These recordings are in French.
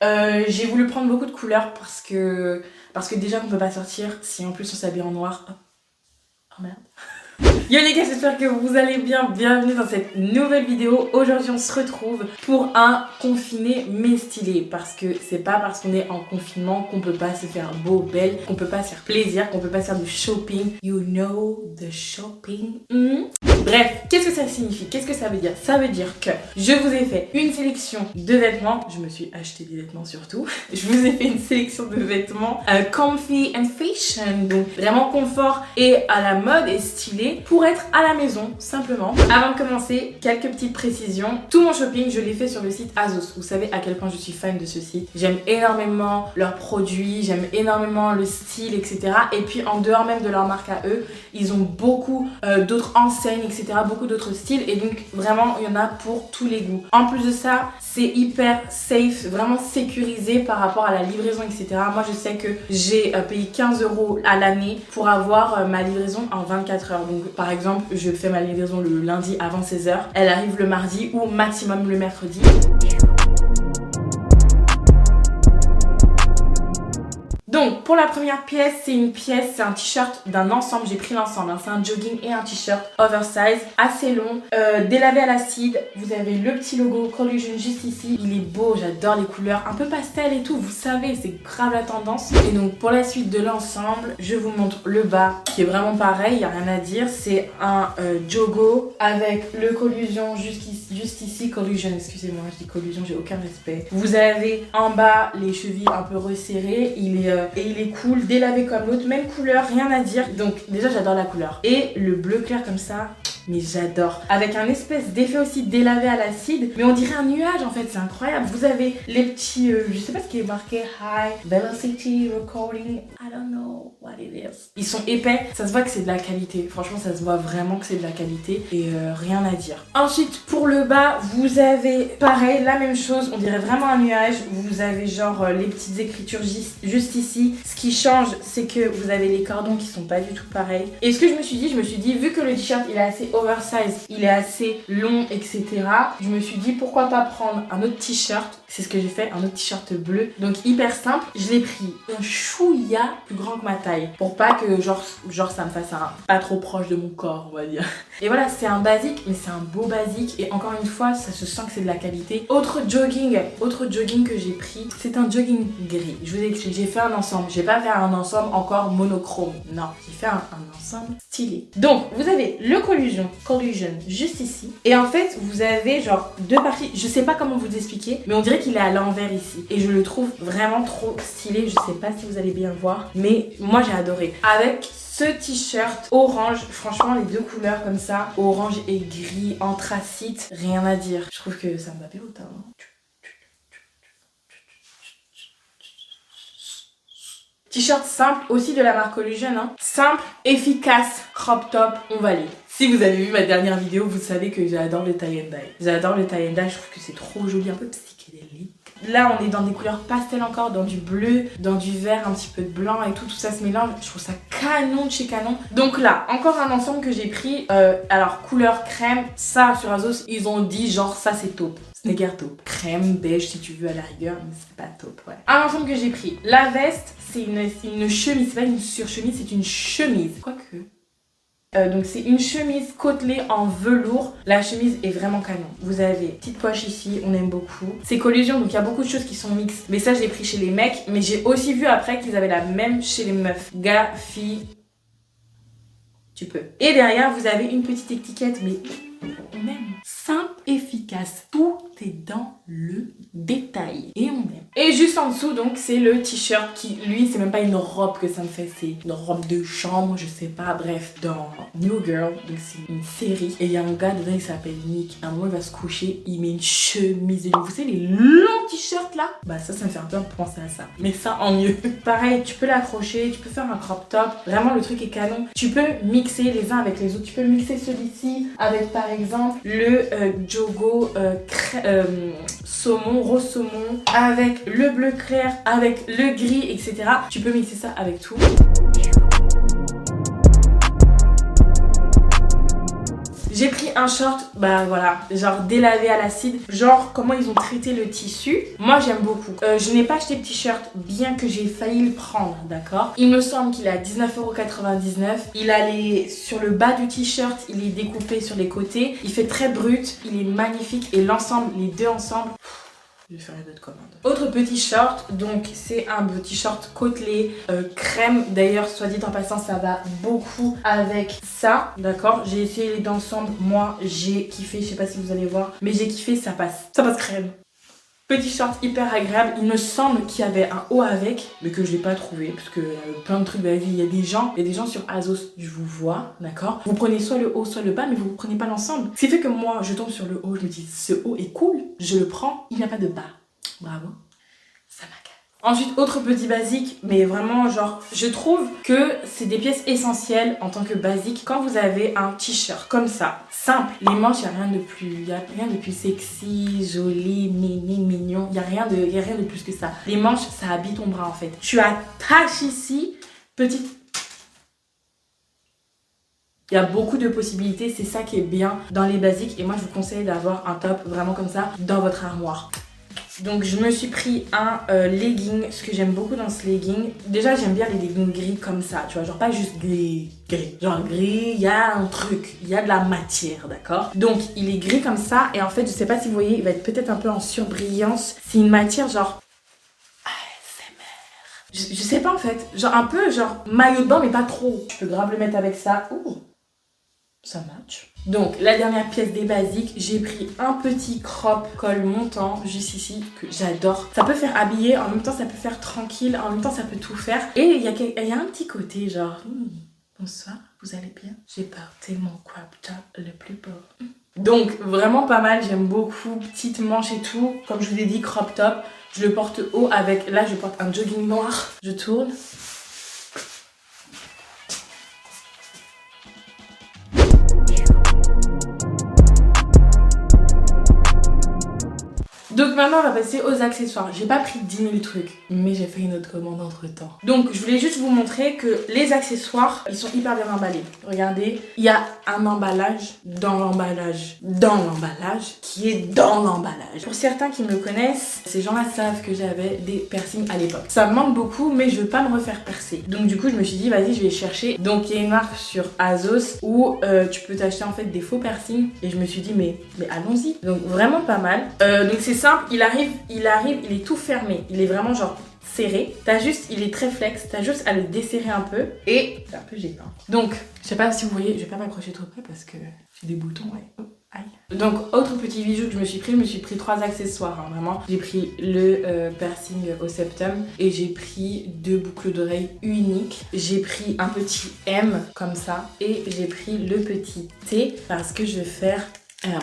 J'ai voulu prendre beaucoup de couleurs parce que déjà on peut pas sortir si en plus on s'habille en noir. Oh merde. Yo les gars, j'espère que vous allez bien, bienvenue dans cette nouvelle vidéo. Aujourd'hui on se retrouve pour un confiné mais stylé, parce que c'est pas parce qu'on est en confinement qu'on peut pas se faire beau, belle, qu'on peut pas se faire plaisir, qu'on peut pas se faire du shopping. You know the shopping. Bref, qu'est-ce que ça signifie? Qu'est-ce que ça veut dire? Ça veut dire que je vous ai fait une sélection de vêtements. Je me suis acheté des vêtements surtout. Je vous ai fait une sélection de vêtements comfy and fashion, donc vraiment confort et à la mode et stylé pour être à la maison simplement. Avant de commencer, quelques petites précisions. Tout mon shopping, je l'ai fait sur le site ASOS. Vous savez à quel point je suis fan de ce site. J'aime énormément leurs produits, j'aime énormément le style, etc. Et puis en dehors même de leur marque à eux, ils ont beaucoup d'autres enseignes, etc. Beaucoup d'autres styles, et donc vraiment il y en a pour tous les goûts. En plus de ça, c'est hyper safe, vraiment sécurisé par rapport à la livraison, etc. Moi je sais que j'ai payé 15 € à l'année pour avoir ma livraison en 24 heures. Donc par exemple, je fais ma livraison le lundi avant 16 h, elle arrive le mardi ou maximum le mercredi. Donc pour la première pièce, c'est un t-shirt d'un ensemble, j'ai pris l'ensemble, hein. C'est un jogging et un t-shirt oversize, assez long, délavé à l'acide. Vous avez le petit logo Collusion juste ici, il est beau, j'adore les couleurs, un peu pastel et tout, vous savez, c'est grave la tendance. Et donc pour la suite de l'ensemble, je vous montre le bas qui est vraiment pareil, il n'y a rien à dire, c'est un jogo avec le Collusion juste ici, Collusion, excusez-moi, je dis Collusion, j'ai aucun respect. Vous avez en bas les chevilles un peu resserrées, et il est cool, délavé comme l'autre, même couleur, rien à dire. Donc déjà j'adore la couleur. Et le bleu clair comme ça, mais j'adore. Avec un espèce d'effet aussi délavé à l'acide, mais on dirait un nuage en fait, c'est incroyable. Vous avez les petits, je sais pas ce qui est marqué, High Velocity Recording, I don't know what it is. Ils sont épais, ça se voit que c'est de la qualité. Franchement ça se voit vraiment que c'est de la qualité et rien à dire. Ensuite pour le bas, vous avez pareil, la même chose, on dirait vraiment un nuage. Vous avez genre les petites écritures juste ici. Ce qui change, c'est que vous avez les cordons qui sont pas du tout pareils. Et ce que je me suis dit, vu que le t-shirt il est assez oversize, il est assez long, etc. Je me suis dit pourquoi pas prendre un autre t-shirt. C'est ce que j'ai fait, un autre t-shirt bleu. Donc hyper simple. Je l'ai pris un chouïa plus grand que ma taille, pour pas que genre ça me fasse un pas trop proche de mon corps, on va dire. Et voilà, c'est un basique, mais c'est un beau basique. Et encore une fois, ça se sent que c'est de la qualité. Autre jogging que j'ai pris, c'est un jogging gris. Je vous explique, j'ai fait un ensemble. J'ai pas fait un ensemble encore monochrome. Non, j'ai fait un ensemble stylé. Donc, vous avez le Collusion juste ici. Et en fait, vous avez genre deux parties. Je sais pas comment vous expliquer, mais on dirait qu'il est à l'envers ici. Et je le trouve vraiment trop stylé. Je sais pas si vous allez bien voir, mais moi j'ai adoré. Avec ce t-shirt orange, franchement les deux couleurs comme ça, orange et gris, anthracite, rien à dire. Je trouve que ça me va bien au teint. T-shirt simple, aussi de la marque Collusion, hein. Simple, efficace, crop top, on valide. Si vous avez vu ma dernière vidéo, vous savez que j'adore le tie and dye. J'adore le tie and dye, je trouve que c'est trop joli, un peu psychédélique. Là, on est dans des couleurs pastel encore, dans du bleu, dans du vert, un petit peu de blanc et tout ça se mélange. Je trouve ça canon de chez canon. Donc là, encore un ensemble que j'ai pris. Alors, couleur crème, ça sur ASOS, ils ont dit genre ça c'est top. Ce n'est guère top. Crème, beige si tu veux à la rigueur, mais c'est pas top, ouais. Un ensemble que j'ai pris. La veste, c'est une chemise, c'est pas une surchemise, c'est une chemise. Quoique... donc c'est une chemise côtelée en velours. La chemise est vraiment canon. Vous avez petite poche ici, on aime beaucoup. C'est Collusion, donc il y a beaucoup de choses qui sont mixtes. Mais ça je l'ai pris chez les mecs. Mais j'ai aussi vu après qu'ils avaient la même chez les meufs. Gars, filles, tu peux. Et derrière vous avez une petite étiquette, mais on aime. Simple, efficace, tout est dans le détail et on aime. Et juste en dessous donc c'est le t-shirt qui lui c'est même pas une robe que ça me fait, c'est une robe de chambre, je sais pas, bref, dans New Girl, donc c'est une série et il y a un gars dedans, il s'appelle Nick. À un moment il va se coucher, il met une chemise et vous savez les longs t-shirts là, bah ça me fait un peu penser à ça, mais ça en mieux. Pareil, tu peux l'accrocher, tu peux faire un crop top, vraiment le truc est canon. Tu peux mixer les uns avec les autres, tu peux mixer celui-ci avec par exemple le jogo saumon, rose saumon, avec le bleu clair, avec le gris, etc. Tu peux mixer ça avec tout. J'ai pris un short, bah voilà, genre délavé à l'acide. Genre comment ils ont traité le tissu. Moi j'aime beaucoup. Je n'ai pas acheté le t-shirt bien que j'ai failli le prendre, d'accord. Il me semble qu'il est à 19,99 €. Il a sur le bas du t-shirt, il est découpé sur les côtés. Il fait très brut, il est magnifique et l'ensemble, les deux ensemble... Je vais faire une autre commande. Autre petit short, donc c'est un petit short côtelé crème. D'ailleurs, soit dit en passant, ça va beaucoup avec ça, d'accord. J'ai essayé les deux ensemble, moi j'ai kiffé, je sais pas si vous allez voir, mais j'ai kiffé, ça passe crème. Petit short hyper agréable, il me semble qu'il y avait un haut avec, mais que je l'ai pas trouvé, parce que plein de trucs de la vie, il y a des gens sur Azos, je vous vois, d'accord. Vous prenez soit le haut, soit le bas, mais vous ne prenez pas l'ensemble. Ce qui fait que moi, je tombe sur le haut, je me dis, ce haut est cool, je le prends, il n'y a pas de bas. Bravo, ça m'a. Ensuite, autre petit basique, mais vraiment genre, je trouve que c'est des pièces essentielles en tant que basique. Quand vous avez un t-shirt comme ça, simple, les manches, il n'y a rien de plus sexy, joli, mignon, il n'y a rien de plus que ça. Les manches, ça habille ton bras en fait. Tu attaches ici, petite... Il y a beaucoup de possibilités, c'est ça qui est bien dans les basiques et moi je vous conseille d'avoir un top vraiment comme ça dans votre armoire. Donc je me suis pris un legging, ce que j'aime beaucoup dans ce legging. Déjà j'aime bien les leggings gris comme ça, tu vois, genre pas juste gris. Genre gris, il y a un truc, il y a de la matière, d'accord. Donc il est gris comme ça et en fait je sais pas si vous voyez, il va être peut-être un peu en surbrillance. C'est une matière genre... ASMR. Je sais pas en fait, genre un peu genre maillot de bain mais pas trop. Je peux grave le mettre avec ça. Ouh, ça match. Donc la dernière pièce des basiques, j'ai pris un petit crop col montant juste ici que j'adore. Ça peut faire habiller, en même temps ça peut faire tranquille, en même temps ça peut tout faire. Et il y a un petit côté genre bonsoir, vous allez bien? J'ai porté mon crop top le plus beau. Donc vraiment pas mal, j'aime beaucoup, petite manche et tout. Comme je vous ai dit, crop top, je le porte haut avec, là je porte un jogging noir, je tourne. Donc maintenant on va passer aux accessoires. J'ai pas pris 10 000 trucs, mais j'ai fait une autre commande entre temps. Donc je voulais juste vous montrer que les accessoires, ils sont hyper bien emballés. Regardez, il y a un emballage dans l'emballage, qui est dans l'emballage. Pour certains qui me connaissent, ces gens-là savent que j'avais des piercings à l'époque. Ça me manque beaucoup, mais je veux pas me refaire percer. Donc du coup je me suis dit vas-y je vais chercher. Donc il y a une marque sur Azos où tu peux t'acheter en fait des faux piercings. Et je me suis dit mais allons-y. Donc vraiment pas mal. Donc c'est simple, il arrive, il est tout fermé. Il est vraiment genre serré. Il est très flex. T'as juste à le desserrer un peu. Et c'est un peu gênant. Donc, je sais pas si vous voyez, je vais pas m'accrocher trop près parce que j'ai des boutons, ouais. Oh, aïe. Donc, autre petit bijou que je me suis pris 3 accessoires, hein, vraiment. J'ai pris le piercing au septum et j'ai pris 2 boucles d'oreilles uniques. J'ai pris un petit M comme ça et j'ai pris le petit T parce que je vais faire un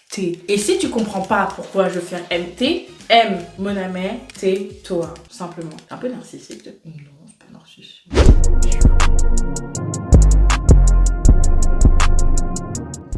T. Et si tu comprends pas pourquoi je veux faire MT, M, mon ami, T, toi, tout simplement. Un peu narcissique. Non, c'est pas narcissique.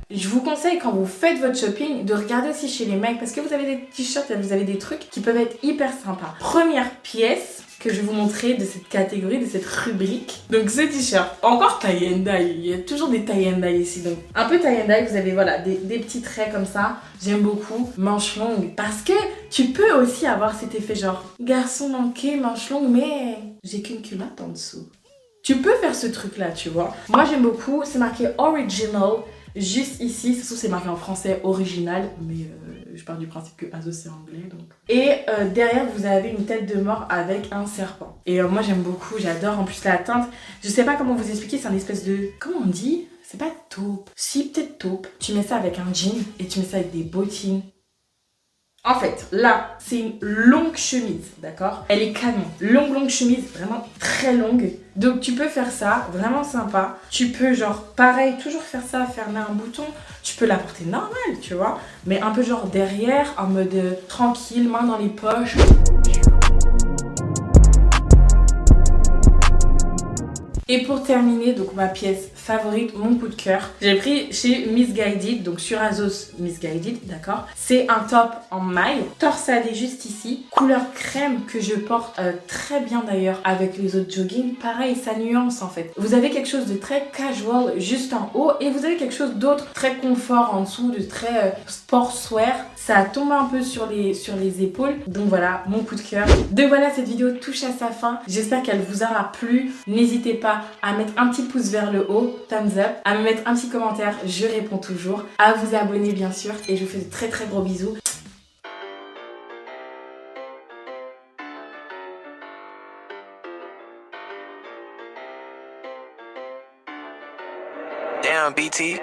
Je vous conseille quand vous faites votre shopping de regarder aussi chez les mecs parce que vous avez des t-shirts et vous avez des trucs qui peuvent être hyper sympas. Première pièce que je vais vous montrer de cette catégorie, de cette rubrique. Donc ce t-shirt, encore tie and dye, il y a toujours des tie and dye ici. Donc un peu tie and dye, vous avez voilà des petits traits comme ça. J'aime beaucoup, manche longue. Parce que tu peux aussi avoir cet effet genre garçon manqué, manche longue, mais j'ai qu'une culotte en dessous. Tu peux faire ce truc là, tu vois. Moi j'aime beaucoup, c'est marqué original. Juste ici, c'est marqué en français original, mais je pars du principe que Azos c'est anglais donc. Et derrière vous avez une tête de mort avec un serpent. Et moi j'aime beaucoup, j'adore en plus la teinte. Je sais pas comment vous expliquer, c'est un espèce de... Comment on dit? C'est pas taupe. Si, peut-être taupe. Tu mets ça avec un jean et tu mets ça avec des bottines. En fait, là, c'est une longue chemise, d'accord? Elle est canon. Longue chemise, vraiment très longue. Donc tu peux faire ça, vraiment sympa. Tu peux genre, pareil, toujours faire ça, fermer un bouton. Tu peux la porter normale, tu vois. Mais un peu genre derrière, en mode tranquille, main dans les poches. Et pour terminer, donc ma pièce favorite, mon coup de cœur. J'ai pris chez Missguided, donc sur Azos Missguided, d'accord. C'est un top en maille, torsadé juste ici, couleur crème que je porte très bien d'ailleurs avec les autres jogging. Pareil, ça nuance en fait. Vous avez quelque chose de très casual juste en haut et vous avez quelque chose d'autre très confort en dessous, de très sportswear. Ça tombe un peu sur les épaules. Donc voilà, mon coup de cœur. Donc voilà, cette vidéo touche à sa fin. J'espère qu'elle vous aura plu. N'hésitez pas à mettre un petit pouce vers le haut, thumbs up, à me mettre un petit commentaire, je réponds toujours, à vous abonner bien sûr et je vous fais de très très gros bisous. Damn, BT.